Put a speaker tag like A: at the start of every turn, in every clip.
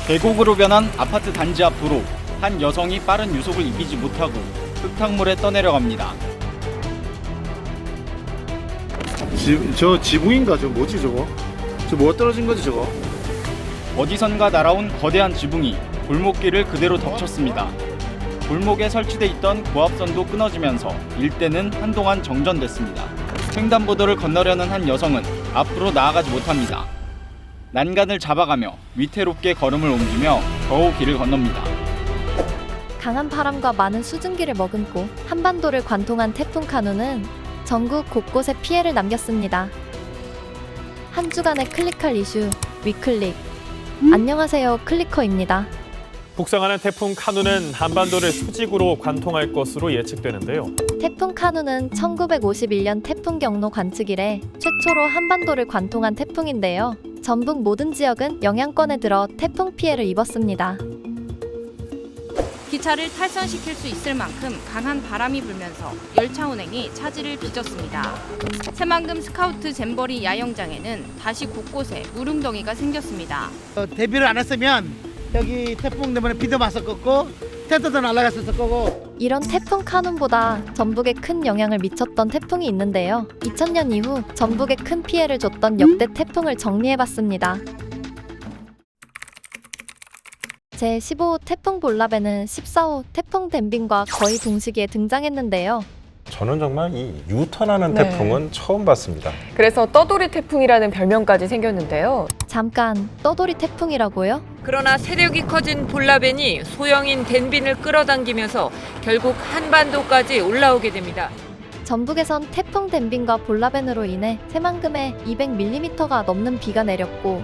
A: 계곡으로 변한 아파트 단지 앞으로 한 여성이 빠른 유속을 이기지 못하고 흙탕물에 떠내려갑니다.
B: 저 지붕인가? 저 뭐지 저거? 저 뭐가 떨어진 거지 저거?
A: 어디선가 날아온 거대한 지붕이 골목길을 그대로 덮쳤습니다. 골목에 설치돼 있던 고압선도 끊어지면서 일대는 한동안 정전됐습니다. 횡단보도를 건너려는 한 여성은 앞으로 나아가지 못합니다. 난간을 잡아가며 위태롭게 걸음을 옮기며 겨우 길을 건넙니다.
C: 강한 바람과 많은 수증기를 머금고 한반도를 관통한 태풍 카눈은 전국 곳곳에 피해를 남겼습니다. 한 주간의 클릭할 이슈 위클릭. 안녕하세요, 클리커입니다.
D: 북상하는 태풍 카눈은 한반도를 수직으로 관통할 것으로 예측되는데요.
C: 태풍 카눈은 1951년 태풍 경로 관측 이래 최초로 한반도를 관통한 태풍인데요. 전북 모든 지역은 영향권에 들어 태풍 피해를 입었습니다.
E: 기차를 탈선시킬 수 있을 만큼 강한 바람이 불면서 열차 운행이 차질을 빚었습니다. 새만금 스카우트 잼버리 야영장에는 다시 곳곳에 물웅덩이가 생겼습니다.
F: 대비를 안 했으면 여기 태풍 때문에 비도 맞았었고 텐트도 날아갔었을 거고.
C: 이런 태풍 카눈보다 전북에 큰 영향을 미쳤던 태풍이 있는데요. 2000년 이후 전북에 큰 피해를 줬던 역대 태풍을 정리해봤습니다. 제15호 태풍 볼라베는 14호 태풍 댐빈과 거의 동시기에 등장했는데요.
G: 저는 정말 이 유턴하는
H: 네.
G: 태풍은 처음 봤습니다.
H: 그래서 떠돌이 태풍이라는 별명까지 생겼는데요.
C: 잠깐, 떠돌이 태풍이라고요?
I: 그러나 세력이 커진 볼라벤이 소형인 덴빈을 끌어당기면서 결국 한반도까지 올라오게 됩니다.
C: 전북에선 태풍 댐빈과 볼라벤으로 인해 새만금에 200mm가 넘는 비가 내렸고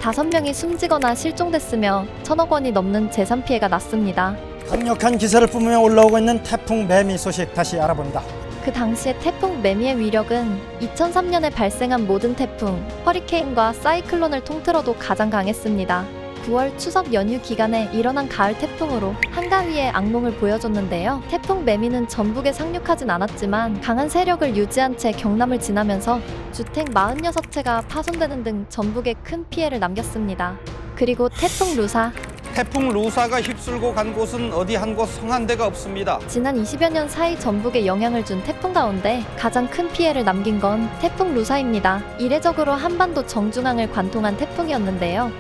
C: 5명이 숨지거나 실종됐으며 1000억 원이 넘는 재산 피해가 났습니다.
J: 강력한 기세를 뿜으며 올라오고 있는 태풍 매미 소식 다시 알아본다.
C: 그 당시의 태풍 매미의 위력은 2003년에 발생한 모든 태풍, 허리케인과 사이클론을 통틀어도 가장 강했습니다. 9월 추석 연휴 기간에 일어난 가을 태풍으로 한가위의 악몽을 보여줬는데요. 태풍 매미는 전북에 상륙하진 않았지만 강한 세력을 유지한 채 경남을 지나면서 주택 46채가 파손되는 등 전북에 큰 피해를 남겼습니다. 그리고 태풍 루사.
K: 태풍 루사가 휩쓸고 간 곳은 어디 한 곳 성한 데가 없습니다.
C: 지난 20여 년 사이 전북에 영향을 준 태풍 가운데 가장 큰 피해를 남긴 건 태풍 루사입니다. 이례적으로 한반도 정중앙을 관통한 태풍이었는데요.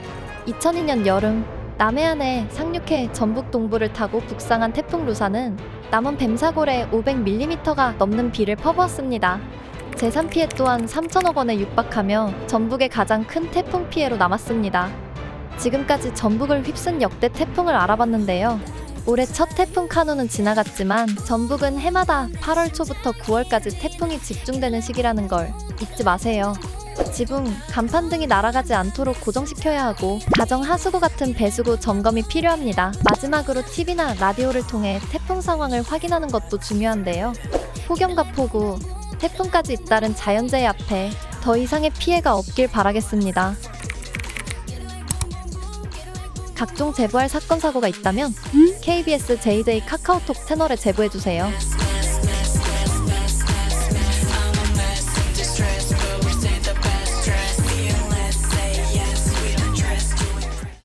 C: 2002년 여름 남해안에 상륙해 전북 동부를 타고 북상한 태풍 루사는 남원 뱀사골에 500mm가 넘는 비를 퍼부었습니다. 재산 피해 또한 3천억 원에 육박하며 전북의 가장 큰 태풍 피해로 남았습니다. 지금까지 전북을 휩쓴 역대 태풍을 알아봤는데요. 올해 첫 태풍 카눈은 지나갔지만 전북은 해마다 8월 초부터 9월까지 태풍이 집중되는 시기라는 걸 잊지 마세요. 지붕, 간판 등이 날아가지 않도록 고정시켜야 하고 가정 하수구 같은 배수구 점검이 필요합니다. 마지막으로 TV나 라디오를 통해 태풍 상황을 확인하는 것도 중요한데요. 폭염과 폭우, 태풍까지 잇따른 자연재해 앞에 더 이상의 피해가 없길 바라겠습니다. 각종 제보할 사건 사고가 있다면 KBS JJ 카카오톡 채널에 제보해주세요.